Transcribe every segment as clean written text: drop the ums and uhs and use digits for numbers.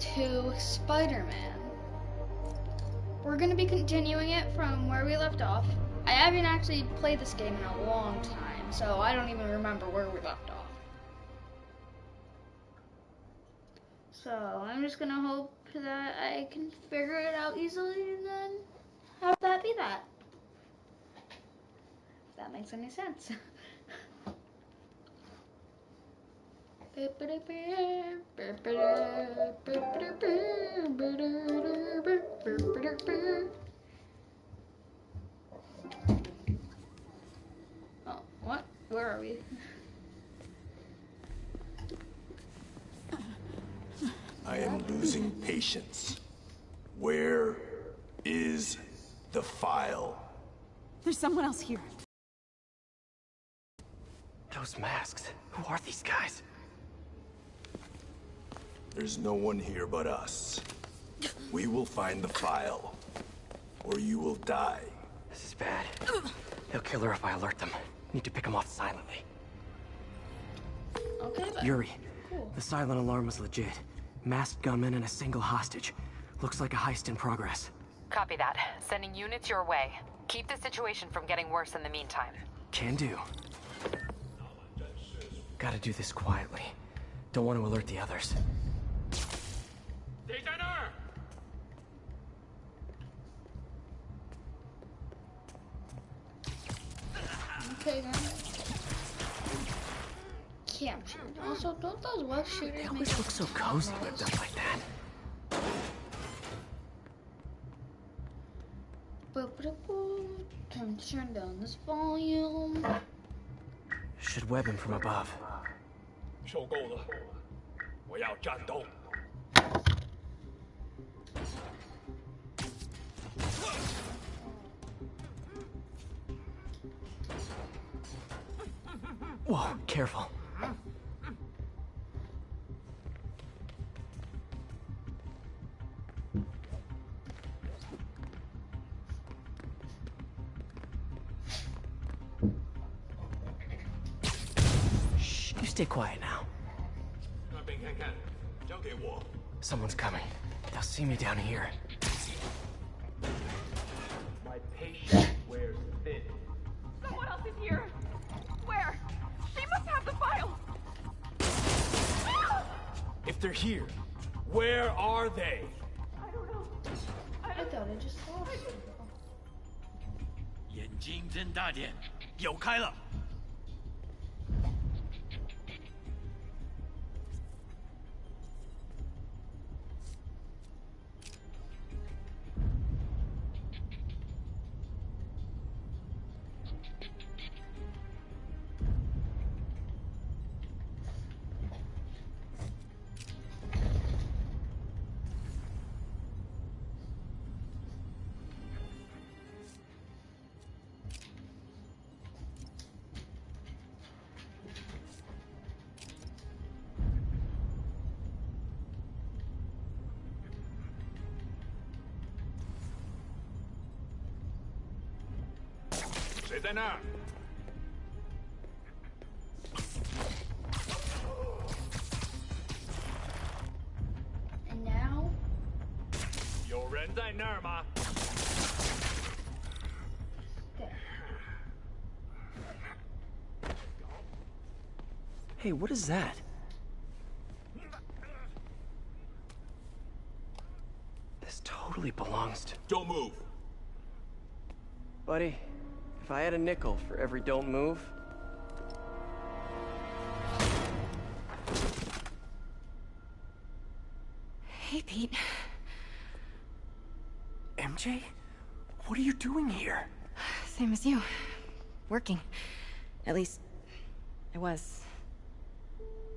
to Spider-Man. We're going to be continuing it from where we left off. I haven't actually played this game in a long time, so I don't even remember where we left off. So I'm just going to hope that I can figure it out easily and then have that be that. If that makes any sense. Oh, what? Where are we? I am losing patience. Where is the file? There's someone else here. Those masks. Who are these guys? There's no one here but us. We will find the file, or you will die. This is bad. They'll kill her if I alert them. Need to pick them off silently. Okay, then. Yuri, Cool. the silent alarm was legit. Masked gunmen and a single hostage. Looks like a heist in progress. Copy that. Sending units your way. Keep the situation from getting worse in the meantime. Can do. Gotta do this quietly. Don't want to alert the others. Okay, then. Captured. Also, don't those web shooters They make always look so cozy whipped up like that. Time to turn down this volume. Should web him from above. 受够了，我要战斗。Whoa, careful. Shh, you stay quiet now. 那边看看，交给我。 Someone's coming. They'll see me down here. My patience wears thin. Someone else is here. Where? They must have the file. If they're here, where are they? I don't know. I thought I just saw it. 眼睛睁大点，有开了。谁在那儿？ And now, 有人在那儿吗？ there. Hey, what is that? This totally belongs to... Don't move. Buddy, if I had a nickel for every don't move... Hey, Pete. MJ? What are you doing here? Same as you. Working. At least, I was.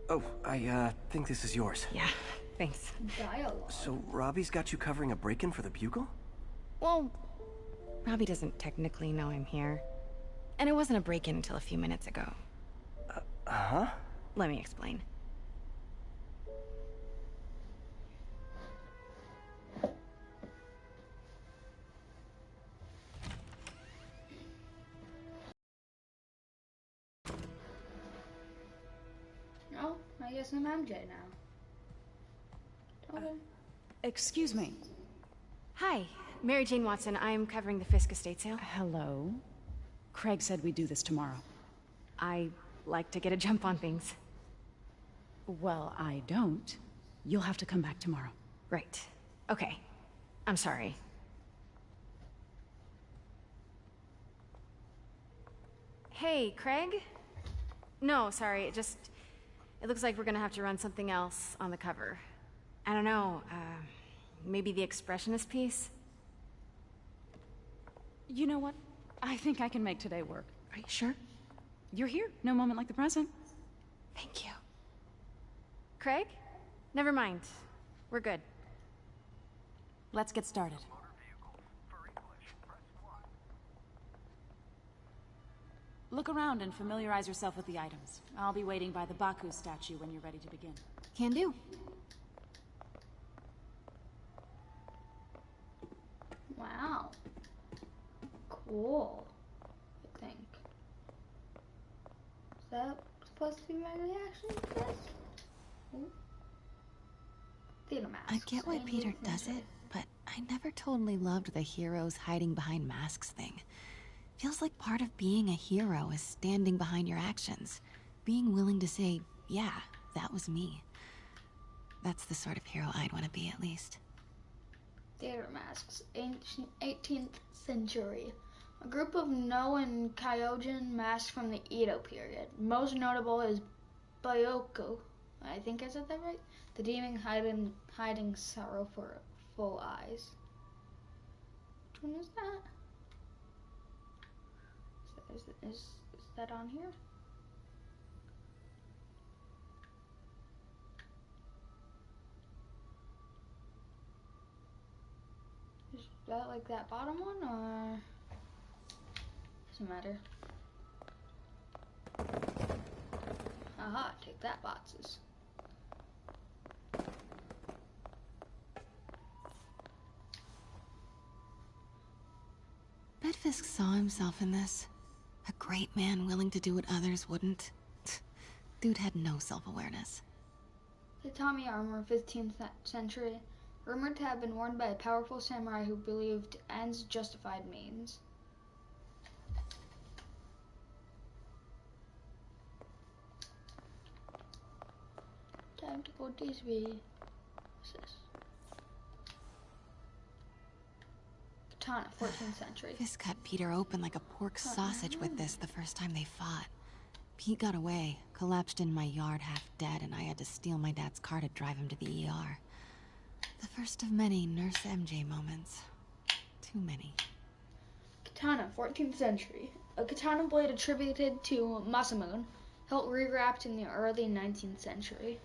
Oh, I think this is yours. Yeah, thanks. Dialogue. So, Robbie's got you covering a break-in for the Bugle? Well, Robbie doesn't technically know I'm here. And it wasn't a break-in until a few minutes ago. Uh-huh? Let me explain. Oh, I guess I'm MJ now. Excuse me. Hi, Mary Jane Watson. I'm covering the Fisk estate sale. Hello? Craig said we'd do this tomorrow. I like to get a jump on things. Well, I don't. You'll have to come back tomorrow. Right. Okay. I'm sorry. Hey, Craig? No, sorry, it looks like we're gonna have to run something else on the cover. I don't know, maybe the expressionist piece? You know what? I think I can make today work. Are you sure? You're here. No moment like the present. Thank you. Craig? Never mind. We're good. Let's get started. Look around and familiarize yourself with the items. I'll be waiting by the Baku statue when you're ready to begin. Can do. Wow. Cool. I think. Is that supposed to be my reaction to this? Ooh. Theater mask. I get why Peter does it, but I never totally loved the heroes hiding behind masks thing. Feels like part of being a hero is standing behind your actions. Being willing to say, yeah, that was me. That's the sort of hero I'd want to be, at least. Theater masks, ancient 18th century. A group of No and Kyojin masks from the Edo period. Most notable is Bayoko. I think I said that right? The demon hiding sorrowful eyes. Which one is that? Is that on here? Is that like that bottom one, or doesn't matter? Aha, take that, boxes. Bet Fisk saw himself in this. A great man willing to do what others wouldn't. Dude had no self-awareness. Tatami armor, 15th century. Rumored to have been worn by a powerful samurai who believed ends justified means. Time to go this way. What's this? Katana, 14th century. Fisk cut Peter open like a pork sausage with this the first time they fought. Pete got away, collapsed in my yard half dead, and I had to steal my dad's car to drive him to the ER. The first of many Nurse MJ moments. Too many. Katana, 14th century. A katana blade attributed to Masamune, hilt rewrapped in the early 19th century.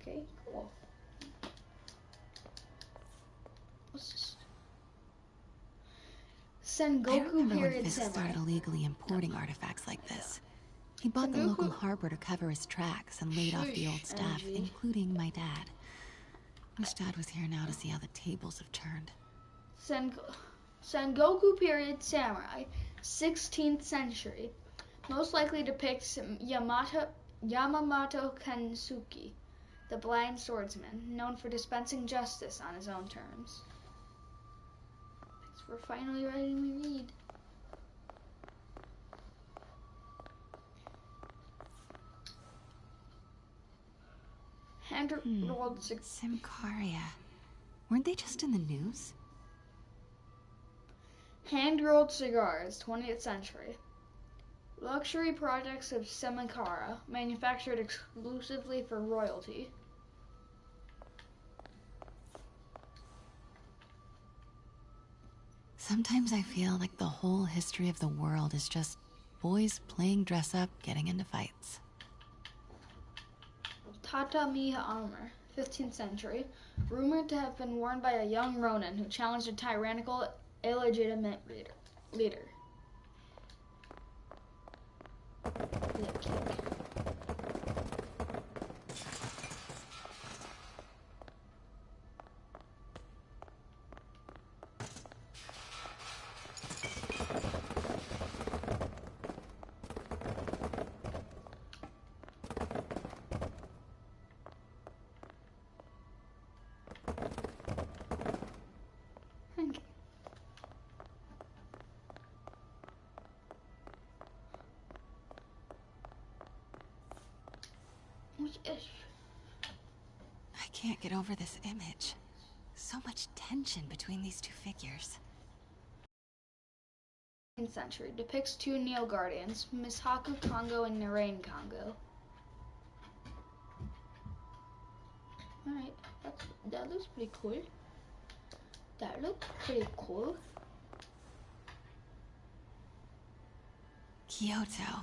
Okay, cool. What's this? I Sengoku remember when period Fisk samurai. started illegally importing artifacts like this. He bought the local harbor to cover his tracks and laid off the old staff, MG. including my dad. Wish Dad was here now to see how the tables have turned. Sengoku period samurai, 16th century. Most likely depicts Yamamoto Kensuke, the blind swordsman, known for dispensing justice on his own terms. Thanks for finally letting me read. Hand-rolled Simcaria. Weren't they just in the news? Hand-rolled cigars, 20th century. Luxury products of Semicara, manufactured exclusively for royalty. Sometimes I feel like the whole history of the world is just boys playing dress-up, getting into fights. Tatami armor, 15th century. Rumored to have been worn by a young Ronin who challenged a tyrannical, illegitimate leader. Yeah, kick. Yes. I can't get over this image. So much tension between these two figures. 19th century depicts two Neo Guardians, Mishaku Kongo and Narain Kongo. Alright, that looks pretty cool. That looks pretty cool. Kyoto.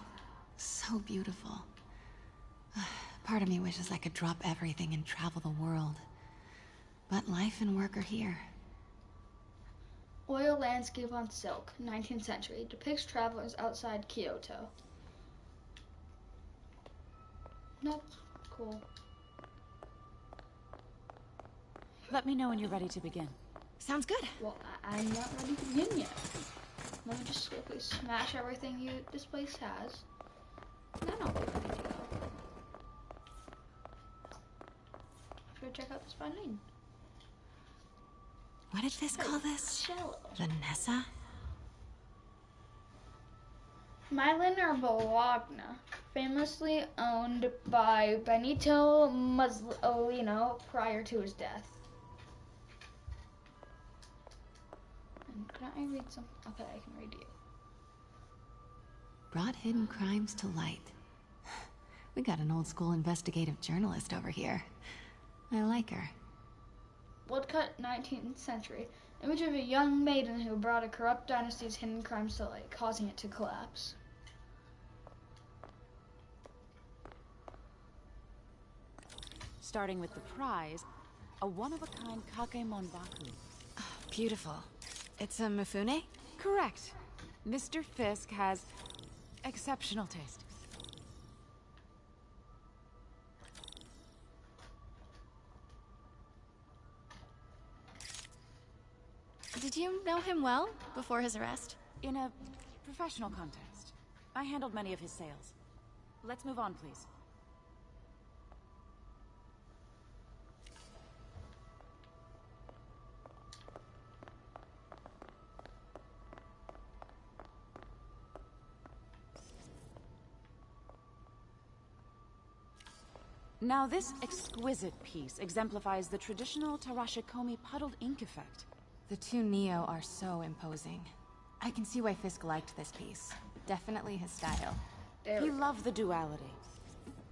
So beautiful. Part of me wishes I could drop everything and travel the world. But life and work are here. Oil landscape on silk, 19th century, depicts travelers outside Kyoto. That's cool. Let me know when you're ready to begin. Sounds good. Well, I'm not ready to begin yet. Let me just quickly smash everything this place has. Then I'll be ready to go. After check out this fine lane. What did Fisk call this? Cello. Vanessa? Milan or Bologna, famously owned by Benito Mussolini prior to his death. And can I read some? Okay, I can read you. Brought hidden crimes to light. We got an old school investigative journalist over here. I like her. Woodcut, 19th century. Image of a young maiden who brought a corrupt dynasty's hidden crimes to light, causing it to collapse. Starting with the prize, a one-of-a-kind Kakemon Baku. Beautiful. It's a Mifune? Correct. Mr. Fisk has exceptional taste. Did you know him well before his arrest? In a professional context, I handled many of his sales. Let's move on, please. Now this exquisite piece exemplifies the traditional Tarashikomi puddled ink effect. The two Neo are so imposing. I can see why Fisk liked this piece. Definitely his style. He loved the duality.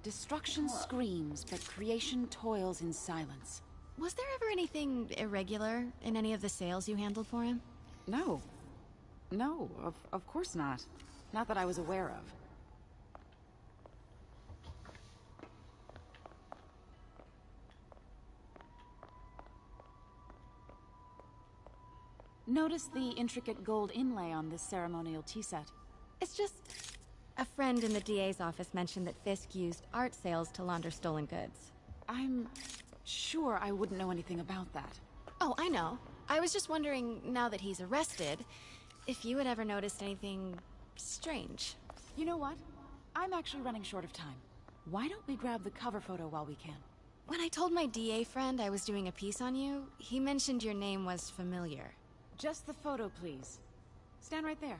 Destruction screams, but creation toils in silence. Was there ever anything irregular in any of the sales you handled for him? No. No, of course not. Not that I was aware of. Notice the intricate gold inlay on this ceremonial tea set. It's just... a friend in the DA's office mentioned that Fisk used art sales to launder stolen goods. I'm sure I wouldn't know anything about that. Oh, I know. I was just wondering, now that he's arrested, if you had ever noticed anything strange. You know what? I'm actually running short of time. Why don't we grab the cover photo while we can? When I told my DA friend I was doing a piece on you, he mentioned your name was familiar. Just the photo, please. Stand right there.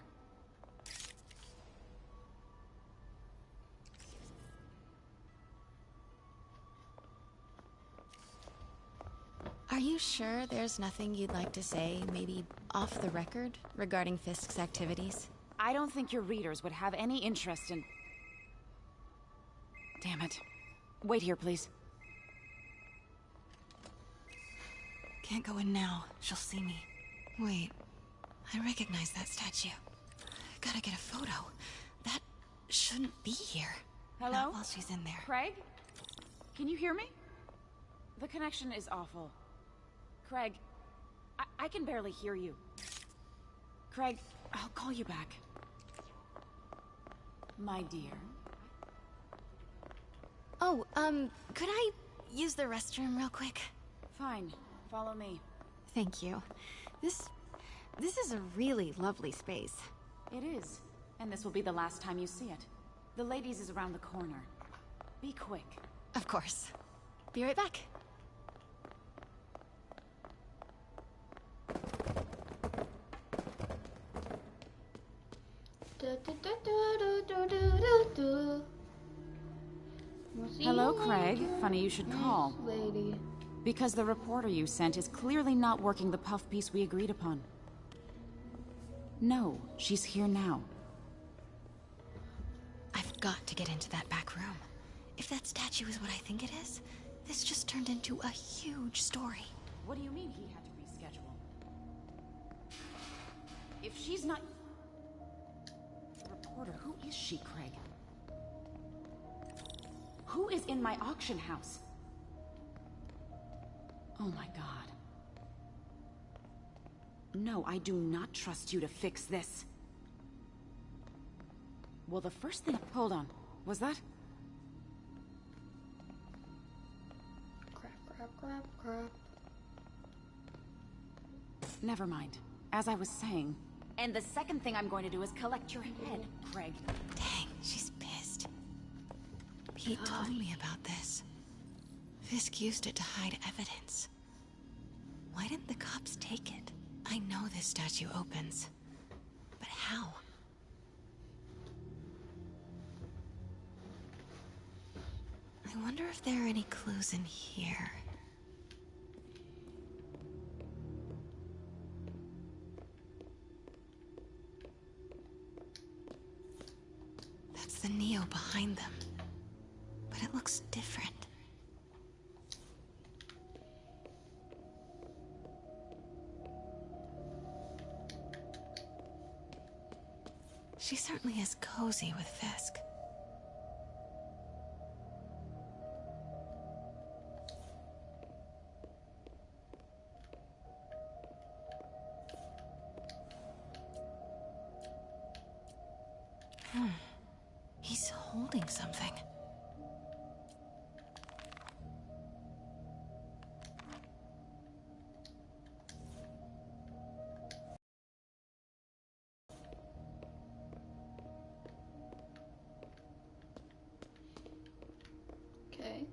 Are you sure there's nothing you'd like to say, maybe off the record, regarding Fisk's activities? I don't think your readers would have any interest in... Damn it. Wait here, please. Can't go in now. She'll see me. Wait. I recognize that statue. Gotta get a photo. That shouldn't be here. Hello? Not while she's in there. Craig? Can you hear me? The connection is awful. Craig, I can barely hear you. Craig, I'll call you back. My dear. Oh, could I use the restroom real quick? Fine. Follow me. Thank you. This is a really lovely space. It is. And this will be the last time you see it. The ladies is around the corner. Be quick. Of course. Be right back. Hello, Craig. Funny you should call. Lady. Because the reporter you sent is clearly not working the puff piece we agreed upon. No, she's here now. I've got to get into that back room. If that statue is what I think it is, this just turned into a huge story. What do you mean he had to reschedule? If she's not... The reporter, who is she, Craig? Who is in my auction house? Oh my god. No, I do not trust you to fix this. Well, the first thing... Hold on. Was that... Crap. Never mind. As I was saying... And the second thing I'm going to do is collect your head, Craig. Dang, she's pissed. Pete told me about this. Fisk used it to hide evidence. Why didn't the cops take it? I know this statue opens. But how? I wonder if there are any clues in here. That's the Neo behind them. But it looks different. She certainly is cozy with Fisk. He's holding something. Okay.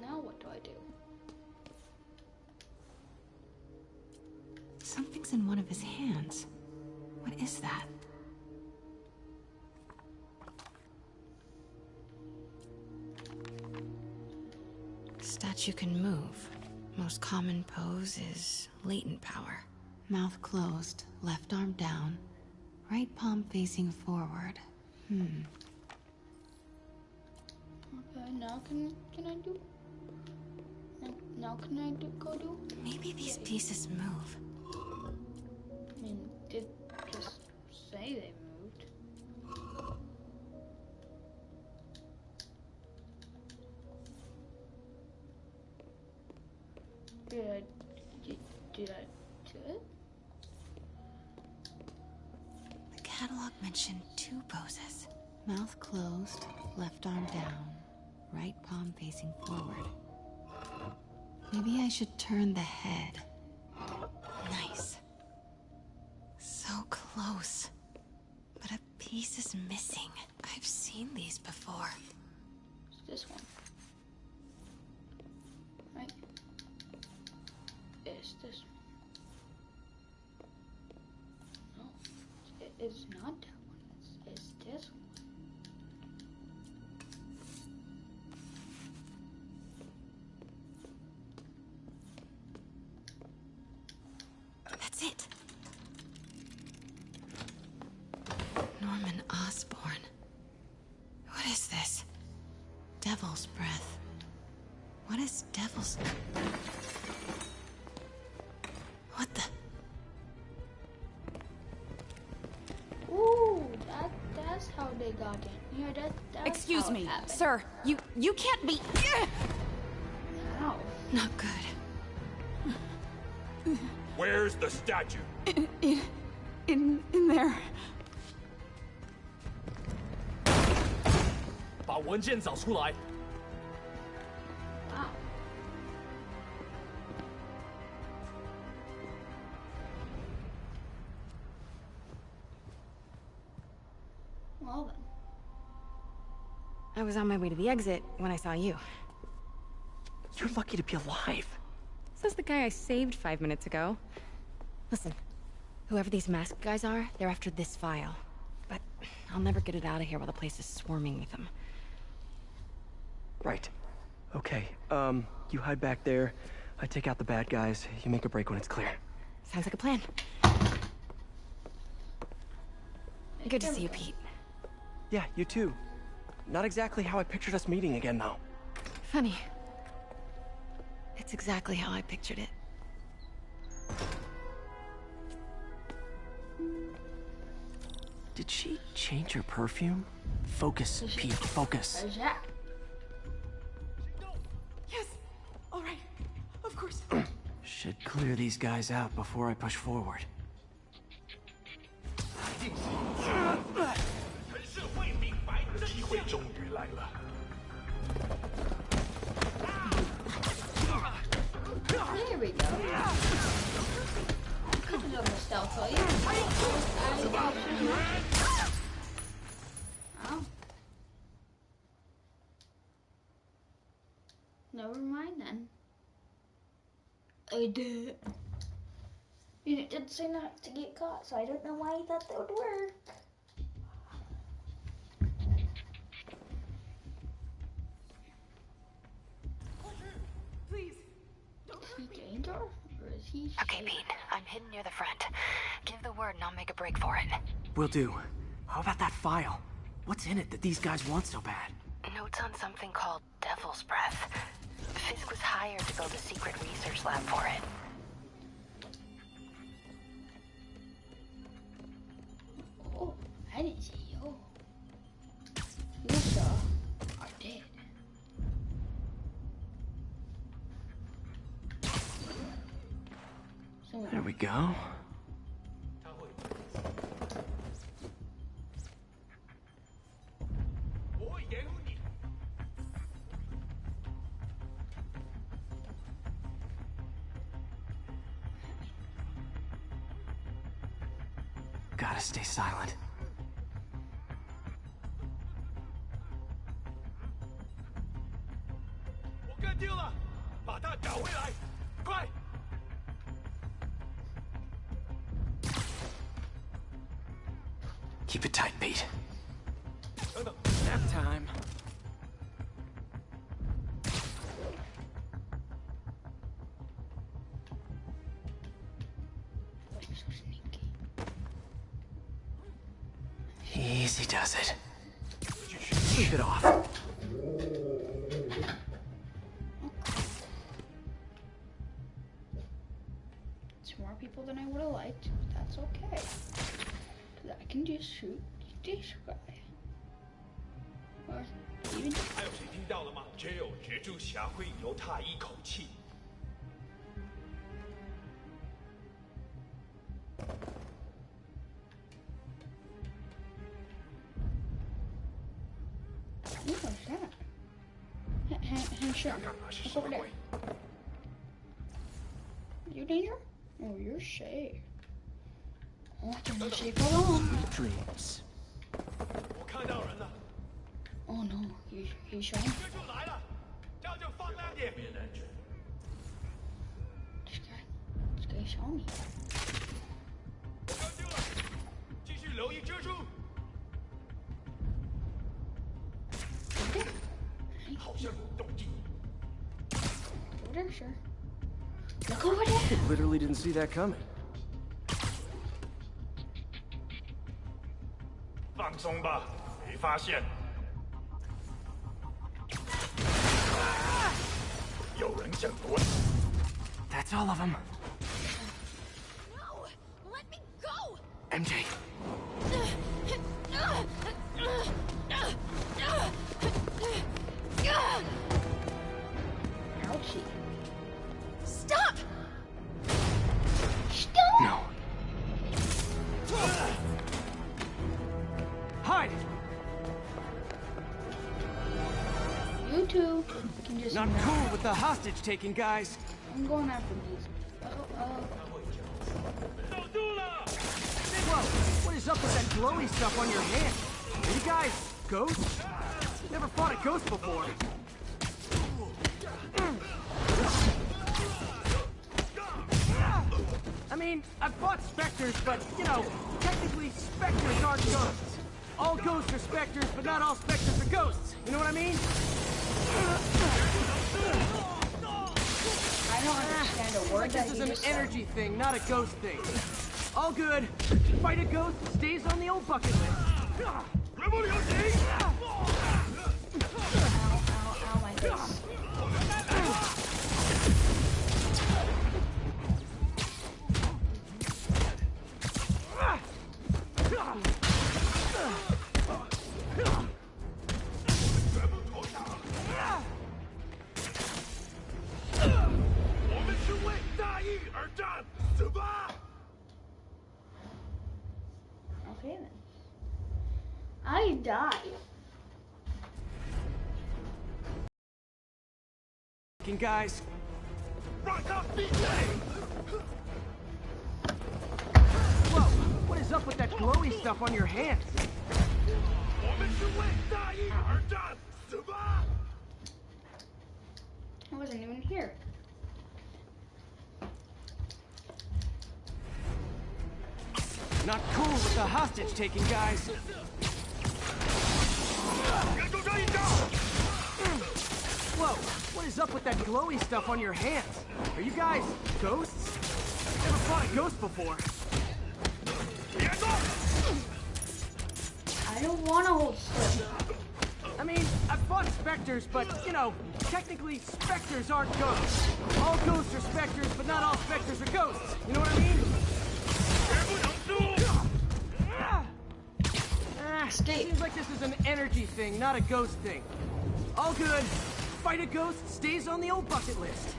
Now what do I do? Something's in one of his hands. What is that? Statue can move. Most common pose is latent power. Mouth closed, left arm down, right palm facing forward. Okay, now can I do? Now can I go do? Maybe these pieces move. I mean, did just say they moved. Did I do it? The catalog mentioned 2 poses. Mouth closed, left arm down, right palm facing forward. Maybe I should turn the head. Nice. So close. But a piece is missing. I've seen these before. It's this one. Right? It's this one. No, it's not that one. It's this one. That's it. Norman Osborn. What is this? Devil's breath. What is devil's... What the... Ooh, that's how they got in. Yeah, that's Excuse how it me, happened. sir. You can't be... Ow. Not good. Where's the statue? In there. 把文件找出来。 Wow. Well then. I was on my way to the exit when I saw you. You're lucky to be alive. Says the guy I saved 5 minutes ago. Listen, whoever these masked guys are, they're after this file. But I'll never get it out of here while the place is swarming with them. Right. Okay, you hide back there. I take out the bad guys. You make a break when it's clear. Sounds like a plan. Good to see you, Pete. Yeah, you too. Not exactly how I pictured us meeting again, though. Funny. It's exactly how I pictured it. Did she change her perfume? Focus, Pete, focus. Jack. Yes! Alright. Of course. Should clear these guys out before I push forward. 机会终于来了。 There we go. Could have done the stealthily. Oh. Never mind then. I did. You did say not to get caught, so I don't know why you thought that would work. Please. Is he danger? Or is he Okay, Pete. I'm hidden near the front. Give the word and I'll make a break for it. Will do. How about that file? What's in it that these guys want so bad? Notes on something called Devil's Breath. Fisk was hired to build a secret research lab for it. Oh, I didn't see you. You saw. I did. There we go. Gotta stay silent. 我干丢了，把他找回来，快！ Keep it tight, Pete. 等等， Nap time. So sneaky. Easy does it. Sleep it off. It's more people than I would have liked, but that's okay. Cause I can just shoot this guy. Or even 还有谁听到了吗？只有蜘蛛侠会留他一口气。 What's that? Hey, sure. Look over there. You danger? Oh, you're safe. Oh, you're safe. Hold on. Dreams. 我看到人了， Oh no, he's shot. 蜘蛛来了，这样就放亮点。 This guy shot me. 我干丢了，继续留意蜘蛛。好像有动静。 Over there, sure. Look over there. Literally didn't see that coming. 放松吧，没发现。有人想躲。 That's all of them. No! Let me go! MJ. Ouchie. Stop! Stop! No. Hide! You two can just Not cool with the hostage taking, guys. I'm going after these. Oh. 守住了！ Whoa, what is up with that glowy stuff on your hand? Are you guys ghosts? Never fought a ghost before. I mean, I've fought specters, but, you know, technically specters aren't ghosts. all ghosts are specters, but not all specters are ghosts. You know what I mean? I don't understand a word that This is you an just said. energy thing, not a ghost thing. All good. Fight a ghost stays on the old bucket list. Ow, ow, my face. Okay then. I died. Guys. Whoa, what is up with that glowy stuff on your hands? I wasn't even here. Not cool with the hostage taking, guys. Whoa, what is up with that glowy stuff on your hands? Are you guys ghosts? Never fought a ghost before. I don't want to hold still. I mean, I've fought specters, but, you know, technically specters aren't ghosts. All ghosts are specters, but not all specters are ghosts. You know what I mean? Seems like this is an energy thing, not a ghost thing. All good. Fight a ghost stays on the old bucket list.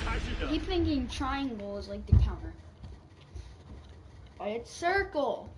I keep thinking triangle is like the counter. But it's circle.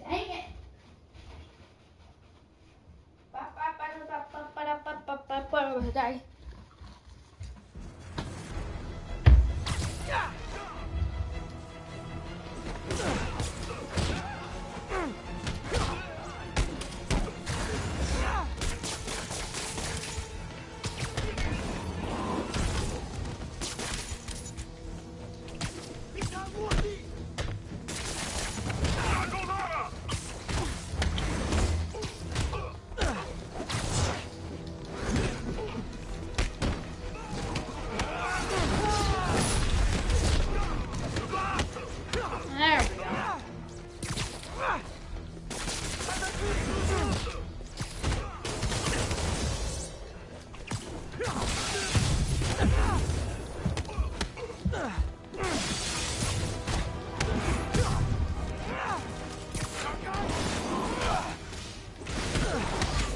Dang it. Die. There we go.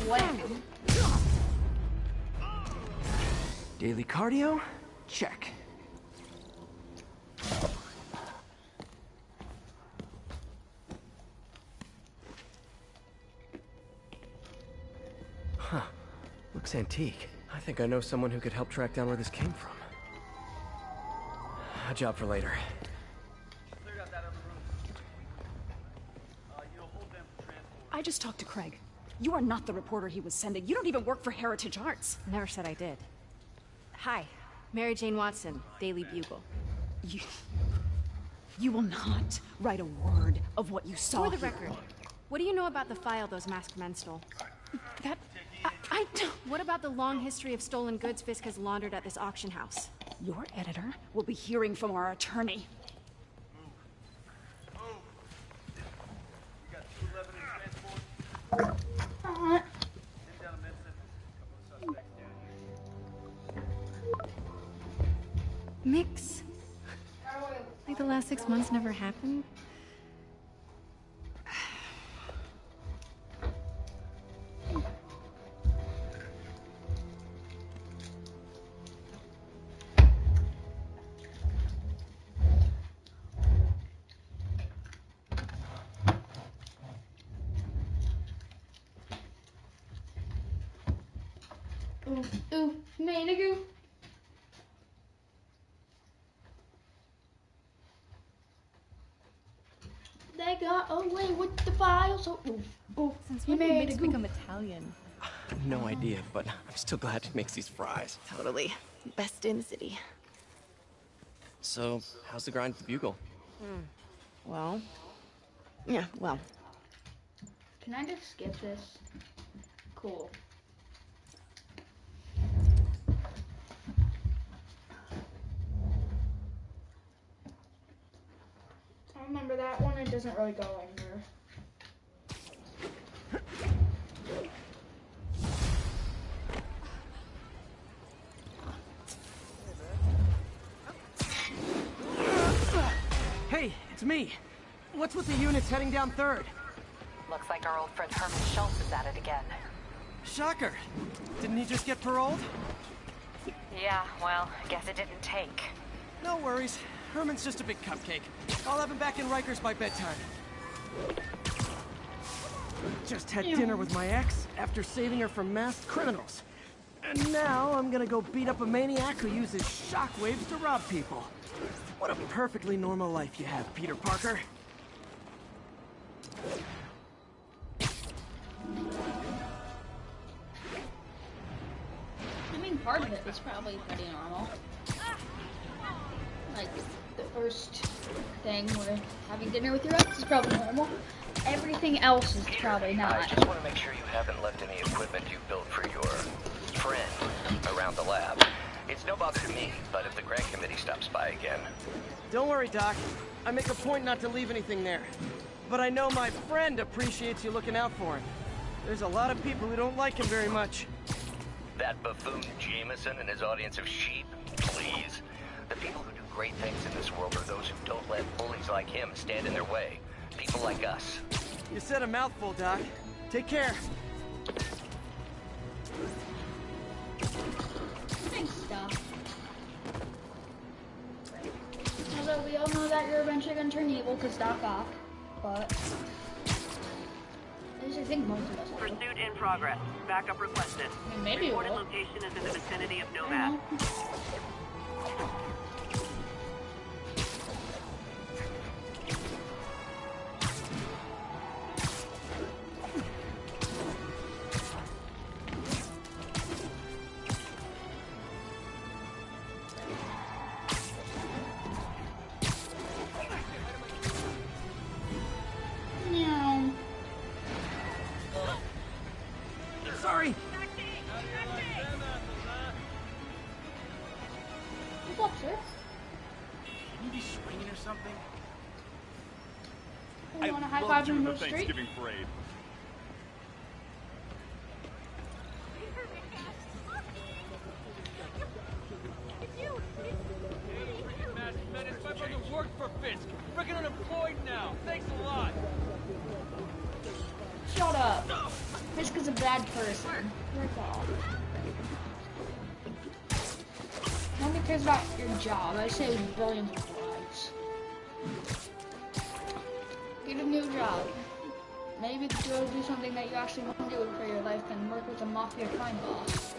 Wham. Daily cardio? Check. Huh. Looks antique. I think I know someone who could help track down where this came from. A job for later. I just talked to Craig. You are not the reporter he was sending. You don't even work for Heritage Arts. Never said I did. Hi, Mary Jane Watson, Daily Bugle. You will not write a word of what you saw. For the here. record, what do you know about the file those masked men stole? That... I don't... What about the long history of stolen goods Fisk has laundered at this auction house? Your editor will be hearing from our attorney. Mix? Like the last 6 months never happened? Ooh, Manigu. They got away with the files. Since when did Mix become Italian? No idea, but I'm still glad he makes these fries. Totally. Best in the city. So, how's the grind at the Bugle? Well... Yeah, well. Can I just skip this? Cool. I remember that one. It doesn't really go anywhere. Hey, it's me. What's with the units heading down 3rd? Looks like our old friend Herman Schultz is at it again. Shocker. Didn't he just get paroled? Yeah, well, guess it didn't take. No worries. Herman's just a big cupcake. I'll have him back in Rikers by bedtime. Just had dinner with my ex after saving her from masked criminals. And now I'm gonna go beat up a maniac who uses shockwaves to rob people. What a perfectly normal life you have, Peter Parker. I mean, part of it was probably pretty normal. Like, the first thing where having dinner with your ex is probably normal. Everything else is probably not. I just want to make sure you haven't left any equipment you built for your friend around the lab. It's no bother to me, but if the grant committee stops by again... Don't worry, Doc. I make a point not to leave anything there. But I know my friend appreciates you looking out for him. There's a lot of people who don't like him very much. That buffoon Jameson and his audience of sheep? Please. The people who do great things in this world are those who don't let bullies like him stand in their way. People like us. You said a mouthful, Doc. Take care. Thanks, Doc. Although we all know that you're eventually going to turn evil because Doc Ock, but... At least I think most of us are. Pursuit in progress. Backup requested. I mean, maybe Reported location is in the vicinity of Nomad. Sorry. What's up, sir? Can you be swinging or something? You want a high five in the street? Thanksgiving parade. I fucking worked for Fisk. Freaking unemployed now. Thanks a lot. Shut up. Fisk is a bad person. That's all. Nobody cares about your job. I saved billions of lives. Get a new job. Maybe go do something that you actually want to do for your life than work with a mafia crime boss.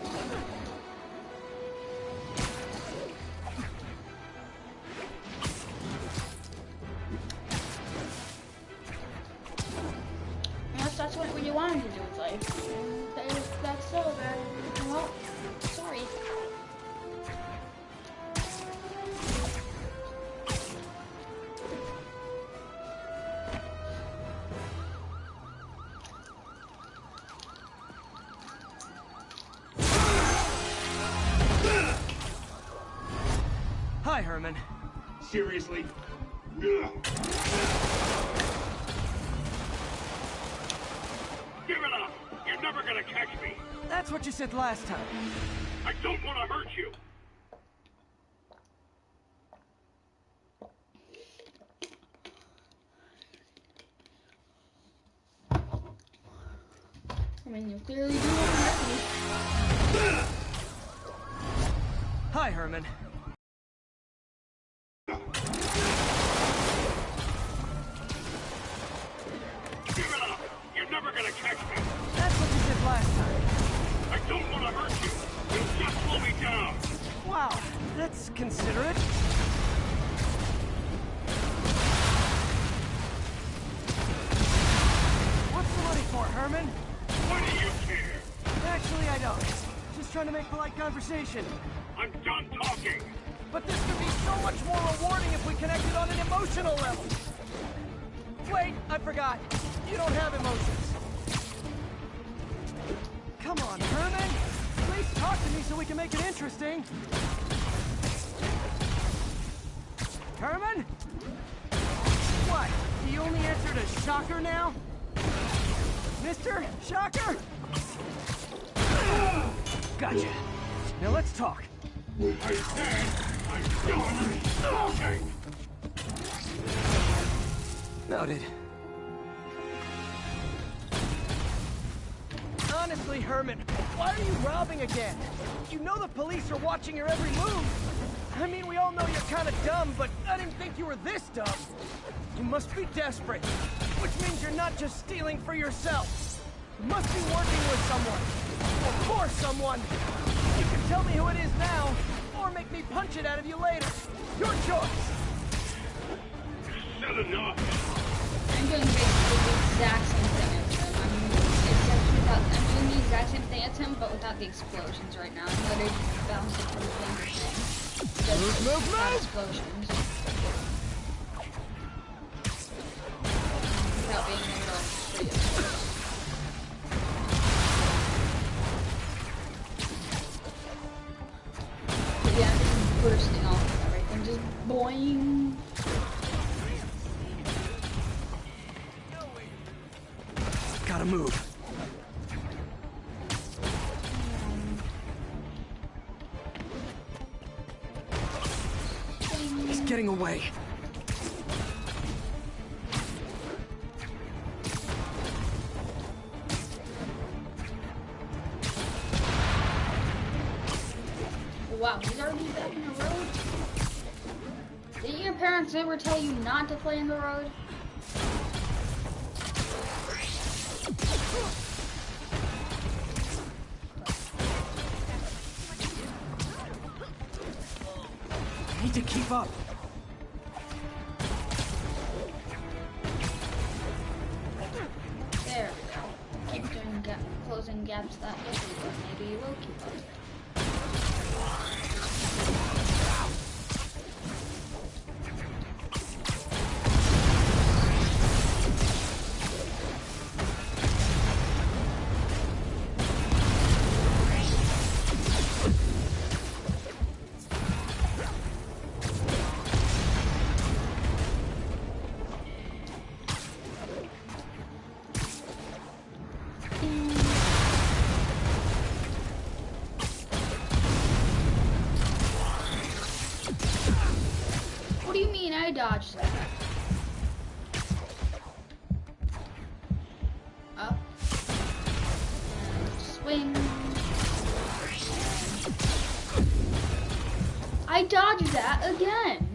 Unless that's what you wanted to do with life. Hi, Herman. Seriously? Give it up! You're never gonna catch me! That's what you said last time. I don't want to hurt you! I mean, you clearly do want to hurt me. Hi, Herman. Give it up! You're never gonna catch me! That's what you said last time. I don't want to hurt you! You'll just slow me down! Wow, that's considerate. What's the money for, Herman? Why do you care? Actually, I don't. Just trying to make polite conversation. I'm done talking! But this could be so much more rewarding if we connected on an emotional level. Wait, I forgot. You don't have emotions. Come on, Herman. Please talk to me so we can make it interesting. Herman? What? He only answered a shocker now? Mr. Shocker? Gotcha. Now let's talk. I said I'm done talking! Noted. Honestly, Herman, why are you robbing again? You know the police are watching your every move. I mean, we all know you're kind of dumb, but I didn't think you were this dumb. You must be desperate, which means you're not just stealing for yourself. You must be working with someone, or for someone. You can tell me who it is now, or make me punch it out of you later. Your choice. Said enough! I'm doing basically the exact same thing as him. I'm doing the exact same thing as him, but without the explosions right now. I'm literally just bouncing from thing to thing. Move! Explosions. Without being able to free it. But yeah, I'm just bursting off of everything. Just boing. Gotta move. He's getting away. Wow, he's already back in the road? Didn't your parents ever tell you not to play in the road? I need to keep up. There we go. Keep doing closing gaps that way, but maybe you will keep up. What do you mean I dodged that? Up. And swing. I dodged that again.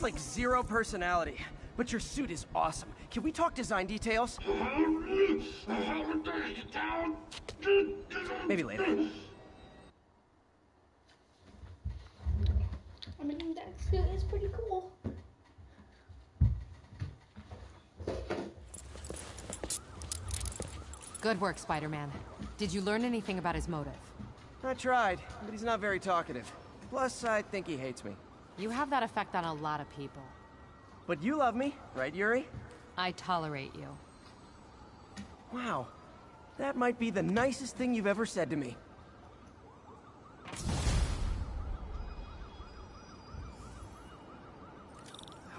got like zero personality, but your suit is awesome. Can we talk design details? Maybe later. I mean, that suit is pretty cool. Good work, Spider-Man. Did you learn anything about his motive? I tried, but he's not very talkative. Plus, I think he hates me. You have that effect on a lot of people. But you love me, right, Yuri? I tolerate you. Wow. That might be the nicest thing you've ever said to me.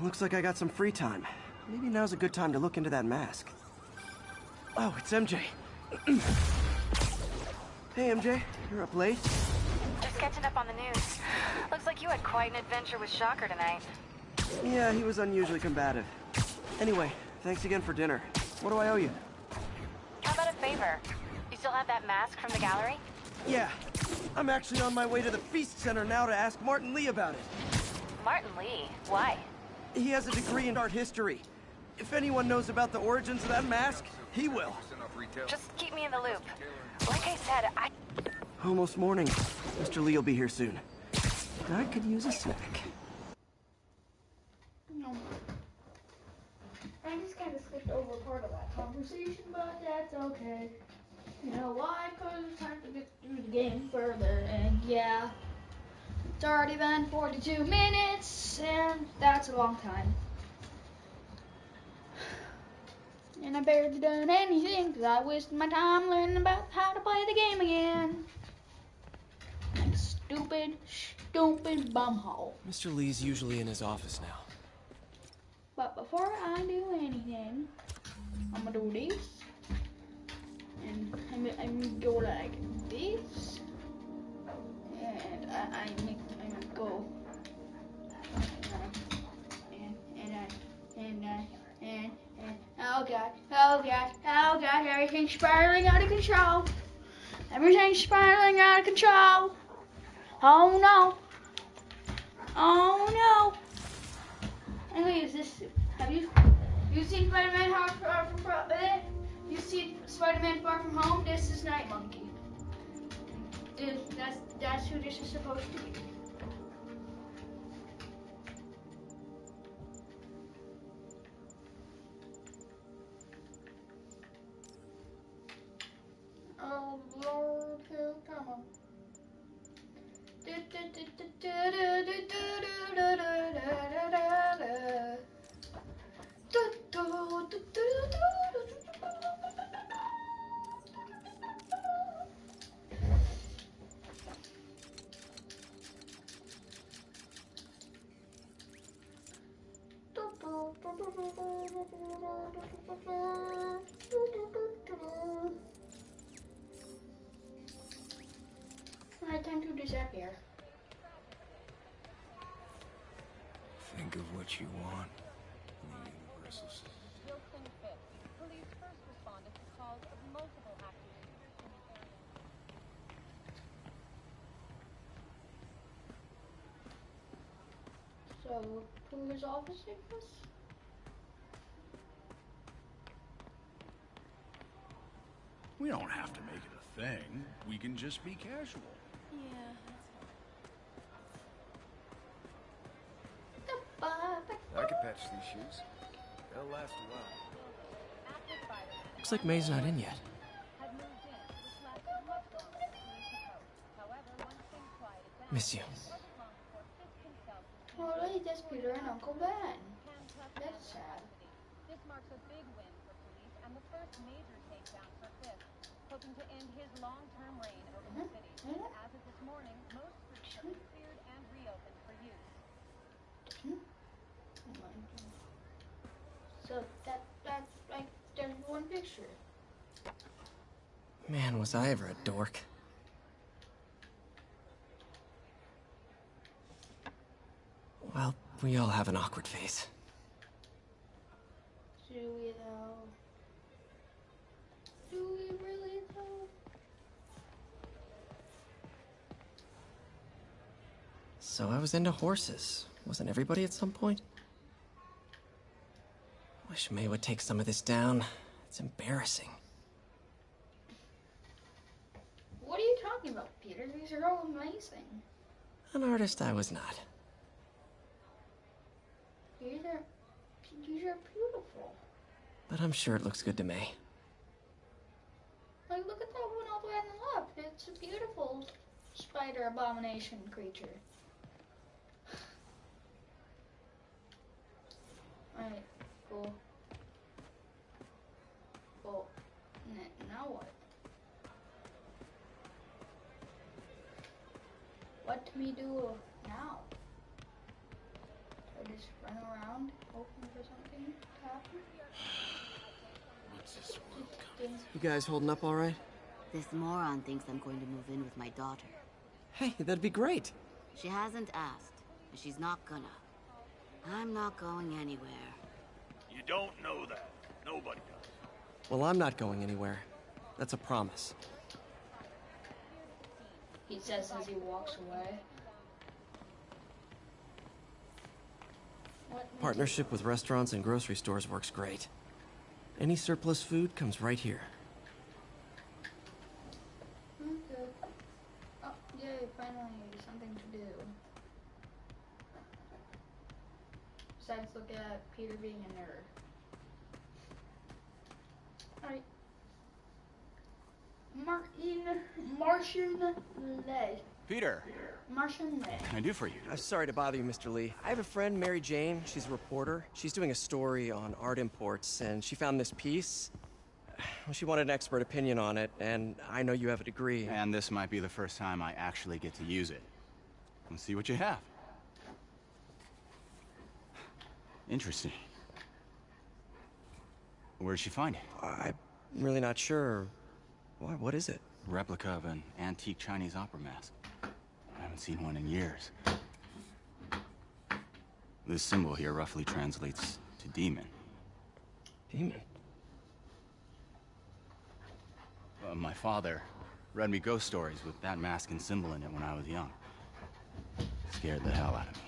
Looks like I got some free time. Maybe now's a good time to look into that mask. Oh, it's MJ. Hey, MJ. You're up late? Just catching up on the news. Looks like you had quite an adventure with Shocker tonight. Yeah, he was unusually combative. Anyway, thanks again for dinner. What do I owe you? How about a favor? You still have that mask from the gallery? Yeah. I'm actually on my way to the Feast Center now to ask Martin Lee about it. Martin Lee? Why? He has a degree in art history. If anyone knows about the origins of that mask, he will. Just keep me in the loop. Like I said, Almost morning. Mr. Lee will be here soon. I could use a snack. No. I just kind of skipped over part of that conversation, but that's okay. You know why? Because it's time to get through the game further, and yeah. It's already been 42 minutes, and that's a long time. And I barely done anything, because I wasted my time learning about how to play the game again. Like stupid bumhole. Mr. Lee's usually in his office now. But before I do anything, I'm gonna do this. And I'm gonna go like this. And I'm gonna go. And oh god, everything's spiraling out of control. Everything's spiraling out of control. Oh no. Oh no. I'm gonna use this suit. Have you seen Spider-Man You see Spider-Man Far From Home? This is Night Monkey. That's who this is supposed to be. Oh Lord, come on. Alright, time to disappear. Think of what you want. The universal system. Wilson Fisk. Police first responded to calls of multiple activists. So, who is officing this? We don't have to make it a thing. We can just be casual. Yeah. I could patch these shoes. They'll last a while. Looks like May's not in yet. Miss you. Oh, look, that's Peter and Uncle Ben. That's sad. This marks a big win for police and the first major takedown for Fisk, hoping to end his long-term reign over the city. As of this morning, most streets have been cleared and reopened for use. So that's like there's one picture. Man, was I ever a dork. Well, we all have an awkward phase. Do we though? Do we really though? So I was into horses. Wasn't everybody at some point? Wish May would take some of this down. It's embarrassing. What are you talking about, Peter? These are all amazing. An artist I was not. These are beautiful. But I'm sure it looks good to May. Like, look at that one all the way on the left. It's a beautiful spider abomination creature. Alright, cool. Well, now what? What do we do now? I just run around, hoping for something to happen? What's this world coming? You guys holding up all right? This moron thinks I'm going to move in with my daughter. Hey, that'd be great. She hasn't asked, and she's not gonna. I'm not going anywhere. You don't know that. Nobody does. Well, I'm not going anywhere. That's a promise. He says as he walks away. Partnership with restaurants and grocery stores works great. Any surplus food comes right here. Okay. Oh, yay, finally, something to do. Besides look at Peter being a nerd. Alright. Martian Lay. Peter. Martian Lay. What can I do for you? I'm sorry to bother you, Mr. Lee. I have a friend, Mary Jane. She's a reporter. She's doing a story on art imports, and she found this piece. Well, she wanted an expert opinion on it, and I know you have a degree. And this might be the first time I actually get to use it. Let's see what you have. Interesting. Where'd she find it? I'm really not sure. Why, what is it? Replica of an antique Chinese opera mask. I haven't seen one in years. This symbol here roughly translates to demon. Demon? My father read me ghost stories with that mask and symbol in it when I was young. Scared the hell out of me.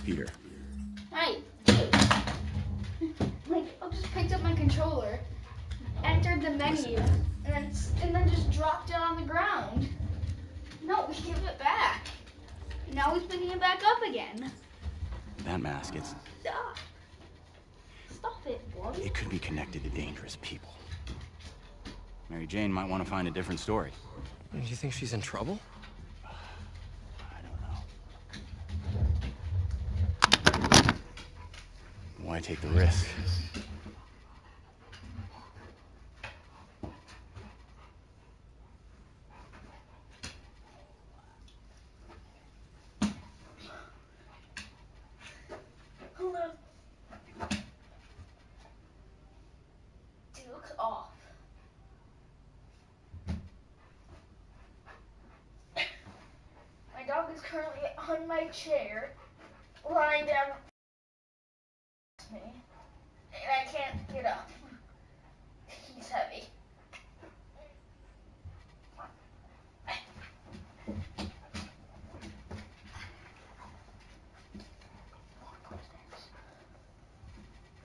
Peter. Hey! Like, I just picked up my controller, entered the menu, and then just dropped it on the ground. No, we give it back. Now he's picking it back up again. That mask, Stop. Stop it, boy. it could be connected to dangerous people. Mary Jane might want to find a different story. Do you think she's in trouble? Why take the risk? Hello. Duke off. My dog is currently on my chair, lying down me, and I can't get up. He's heavy.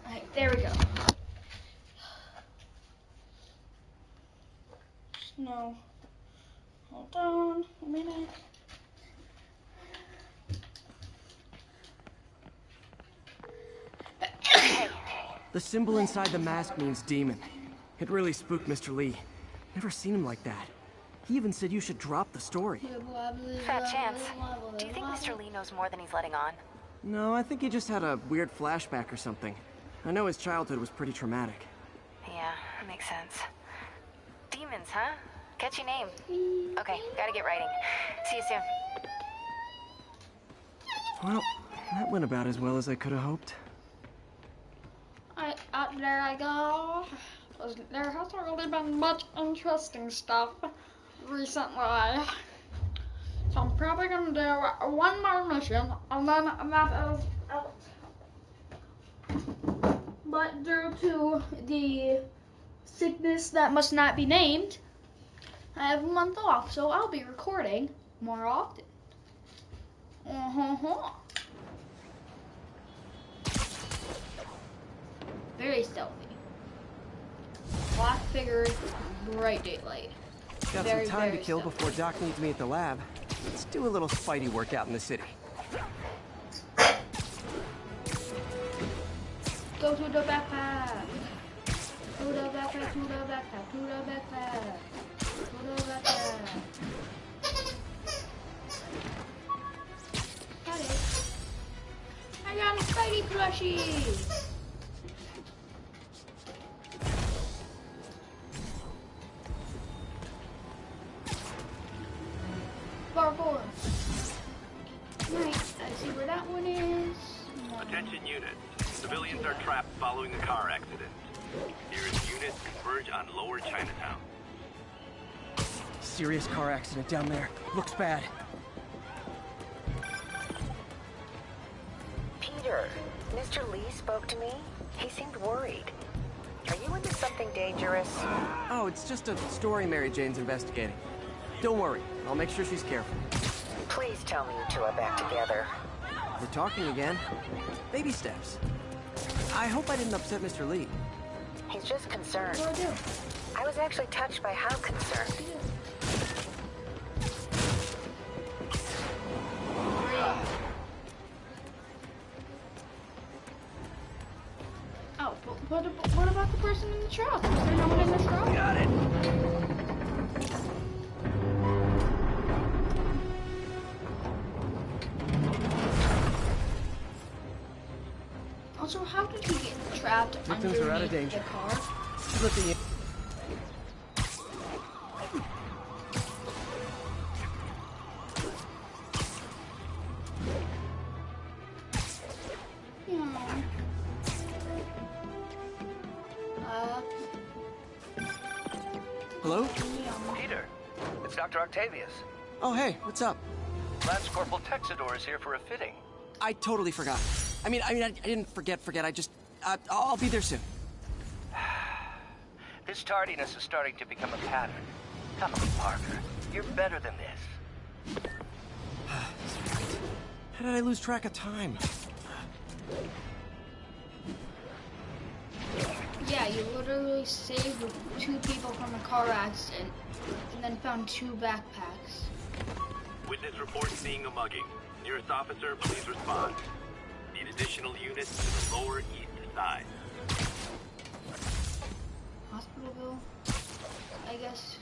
Alright, there we go. No. Hold on a minute. The symbol inside the mask means demon. It really spooked Mr. Lee. Never seen him like that. He even said you should drop the story. Fat chance. Do you think Mr. Lee knows more than he's letting on? No, I think he just had a weird flashback or something. I know his childhood was pretty traumatic. Yeah, makes sense. Demons, huh? Catchy name. Okay, gotta get writing. See you soon. Well, that went about as well as I could have hoped. Out there I go. There hasn't really been much interesting stuff recently. So I'm probably gonna do one more mission, and then that is it. But due to the sickness that must not be named, I have a month off, so I'll be recording more often. Very stealthy. Black figure, bright daylight. Got Very, some time to very kill stealthy. before Doc needs me at the lab. Let's do a little Spidey workout in the city. Go to the backpack. To the backpack, to the backpack, to the backpack. To the backpack. Got it. I got a Spidey plushie. Parkour. Nice. I see where that one is. Attention units. Civilians are trapped following the car accident. Nearest units converge on Lower Chinatown. Serious car accident down there. Looks bad. Peter, Mr. Lee spoke to me. He seemed worried. Are you into something dangerous? Oh, it's just a story Mary Jane's investigating. Don't worry, I'll make sure she's careful. Please tell me you two are back together. We're talking again. Baby steps. I hope I didn't upset Mr. Lee. He's just concerned. What do I do? I was actually touched by how concerned. Oh, but what about the person in the truck? Was there no one in the truck? Got it. Also, how did he get trapped Victims are out of underneath danger. the car? Slipping in. Hello? Peter, it's Dr. Octavius. Oh, hey, what's up? Lance Corporal Texador is here for a fitting. I totally forgot. I didn't forget. I just, I'll be there soon. This tardiness is starting to become a pattern. Come on, Parker. You're better than this. How did I lose track of time? Yeah, you literally saved 2 people from a car accident and then found 2 backpacks. Witness report seeing a mugging. Nearest officer, please respond. Need additional units to the Lower East Side. Hospital bill? I guess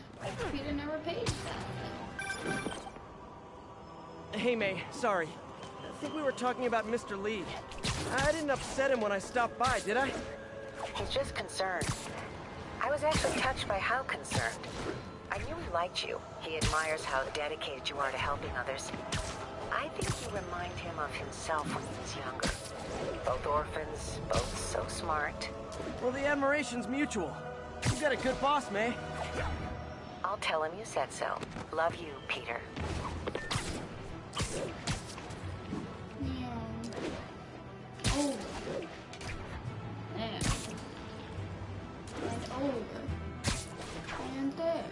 Peter never paid that. Hey, May, sorry. I think we were talking about Mr. Lee. I didn't upset him when I stopped by, did I? He's just concerned. I was actually touched by how concerned. I knew he liked you. He admires how dedicated you are to helping others. I think you remind him of himself when he was younger. Both orphans, both so smart. Well, the admiration's mutual. You've got a good boss, May. I'll tell him you said so. Love you, Peter. Oh. There. And over. And there.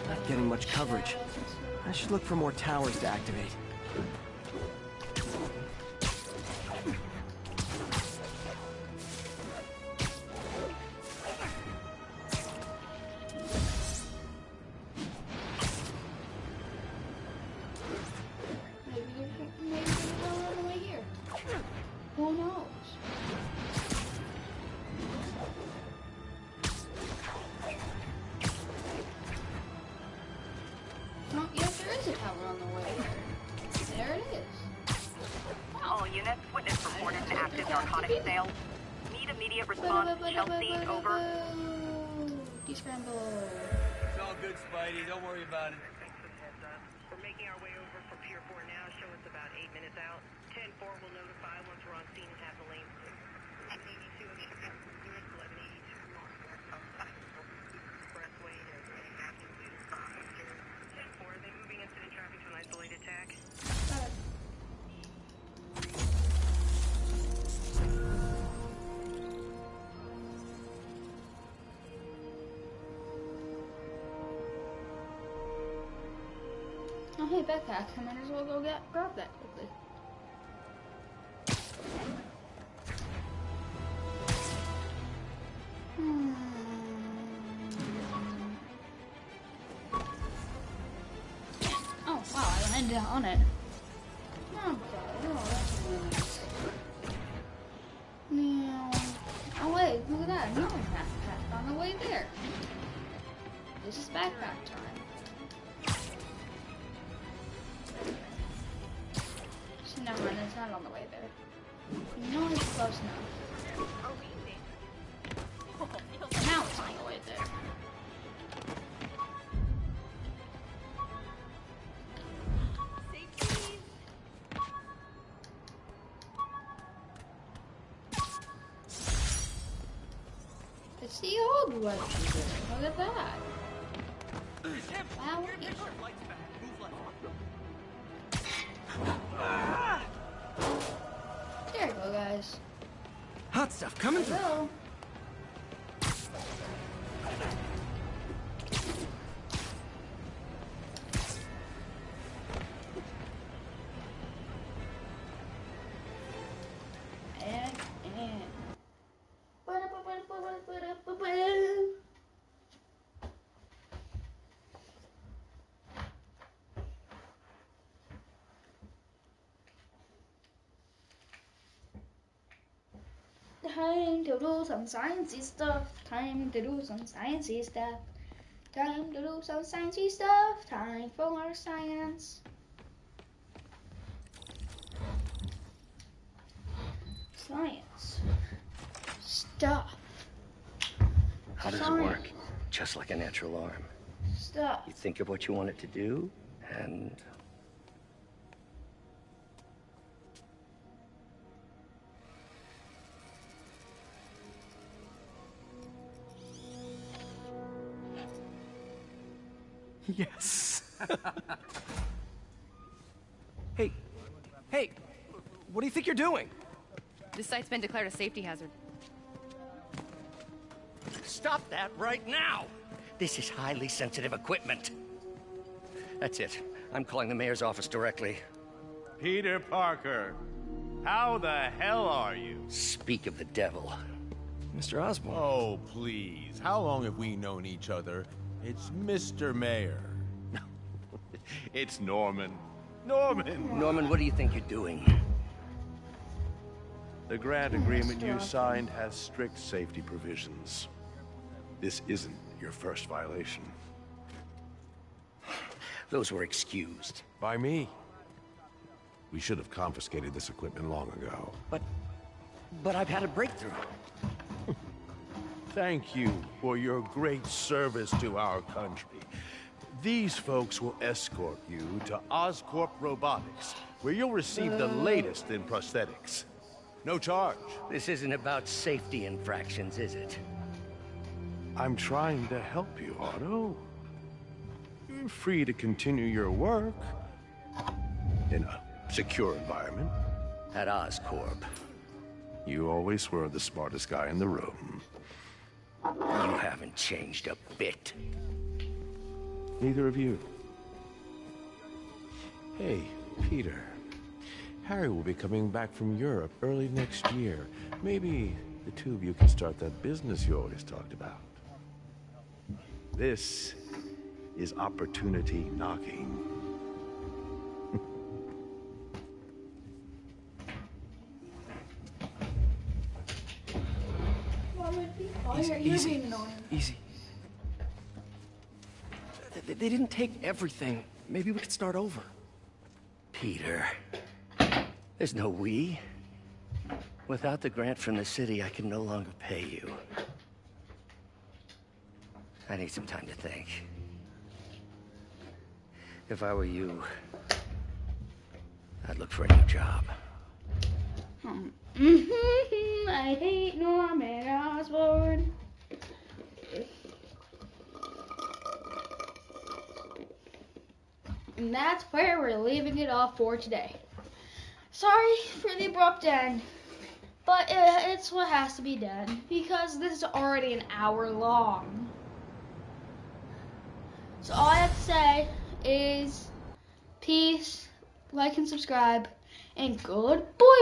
Not getting much coverage. I should look for more towers to activate. Maybe there's a tower on the way here. Who knows? No, yes, there is a tower on the way here. There it is. All units, witness reported an active narcotics sale. Need immediate response. Chelsea, over. Descramble. It's all good, Spidey. Don't worry about it. We're making our way over from Pier 4 now. Show us about 8 minutes out. 10-4 will notify once we're on scene and have the lane. 82 and 1182 northwest outside expressway. 10-4, are they moving incident traffic to an isolated tag? Oh, hey, backpack. I might as well go grab that quickly. Oh, wow, I landed on it. Oh, that's really nice. Now, oh wait, look at that. Another backpack on the way there. This is backpack time. So never mind, it's not on the way there. You know it's close enough. Now it's on the way there. It's the old one. Look at that. Wow. There you go, guys. Hot stuff coming through. Hello. Time to do some sciencey stuff. Time to do some sciencey stuff. Time to do some sciencey stuff. Time for more science. Science. Stuff. How does it work? Just like a natural arm. Stuff. You think of what you want it to do, and Yes. Hey, what do you think you're doing? This site's been declared a safety hazard. stop that right now! This is highly sensitive equipment. That's it. I'm calling the mayor's office directly. Peter Parker, how the hell are you? Speak of the devil. Mr. Osborn. Oh, please. How long have we known each other? It's Mr. Mayor. It's Norman. Norman! Norman, what do you think you're doing? The grant agreement you signed has strict safety provisions. This isn't your first violation. Those were excused. By me. We should have confiscated this equipment long ago. But I've had a breakthrough. Thank you for your great service to our country. These folks will escort you to Oscorp Robotics, where you'll receive the latest in prosthetics. No charge. This isn't about safety infractions, is it? I'm trying to help you, Otto. You're free to continue your work in a secure environment. At Oscorp. You always were the smartest guy in the room. You haven't changed a bit. Neither of you. Hey, Peter. Harry will be coming back from Europe early next year. Maybe the two of you can start that business you always talked about. This is opportunity knocking. Easy. They didn't take everything. Maybe we could start over. Peter, there's no we. Without the grant from the city, I can no longer pay you. I need some time to think. If I were you, I'd look for a new job. I hate Norman Osborn. And that's where we're leaving it off for today. Sorry for the abrupt end, but it's what has to be done because this is already an hour long. So all I have to say is Peace. Like and subscribe. And good boy.